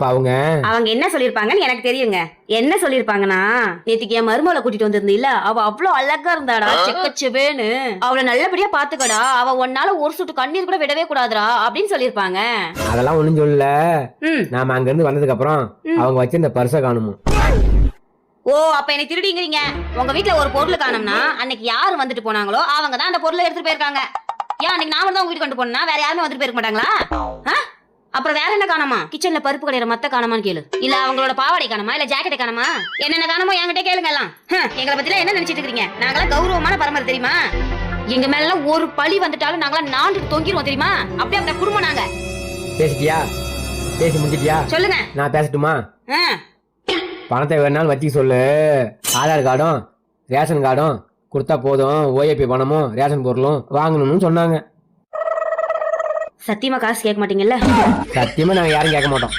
அவங்க என்ன சொல்லிருப்பாங்கன்னு எனக்கு தெரியுங்க. என்ன சொல்லிருப்பாங்கன்னா, நேத்துக்கு என் மருமகளை கூட்டிட்டு வந்திருந்தீல்ல, அவ அவ்வளவு அழகா இருந்தாடா, செக்கச்சவேன்னு. அவளை நல்லபடியா பாத்துக்கடா, அவ ஒன்னால ஒரு சொட்டு கண்ணீர் கூட விடவே கூடாதுடா அப்படின்னு சொல்லிருப்பாங்க. அதெல்லாம் ஒண்ணும் சொல்லல. நாம அங்க இருந்து வந்ததுக்கு அப்புறம் அவங்க வச்சிருந்த பர்ஸ காணுமோ. ஓ, அப்ப என்னை திருடிங்கிறீங்க. உங்க வீட்டுல ஒரு பொருள் காணோம்னா அன்னைக்கு யாரு வந்துட்டு போனாங்களோ அவங்க தான் அந்த பொருளை எடுத்துட்டு போயிருக்காங்க. ஏன் அன்னைக்கு நாம தான் உங்க வீட்டு கொண்டு போனா வேற யாருமே வந்துட்டு போயிருக்க மாட்டாங்களா? அப்புறம் வேற என்ன காணமா? கிச்சன்ல பருப்பு கடையிற மத்த காணமான்னு கேளு. இல்ல அவங்களோட பாவாடை காணமா, இல்ல ஜாக்கெட் காணமா, என்னென்ன காணமோ என்கிட்ட கேளுங்க எல்லாம். எங்களை பத்திலாம் என்ன நினைச்சிட்டு இருக்கீங்க? நாங்களாம் கௌரவமான பரம்பரை தெரியுமா? எங்க மேல எல்லாம் ஒரு பழி வந்துட்டாலும் நாங்களாம் நாண்டுக்கு தொங்கிடுவோம் தெரியுமா? அப்படியே அந்த குடும்பம் நாங்க. பேசிட்டியா? பேசி முடிச்சிட்டியா? சொல்லுங்க. நான் பேசட்டுமா? பணத்தை வேணாலும் வச்சுக்க சொல்லு. ஆதார் கார்டும் ரேஷன் கார்டும் கொடுத்தா போதும். ஓஏபி பணமும் ரேஷன் பொருளும் வாங்கணும்னு சொன்னாங்க. சத்தியமா காசு கேட்க மாட்டீங்கல்ல? சத்தியமா நாங்க யாரும் கேட்க மாட்டோம்.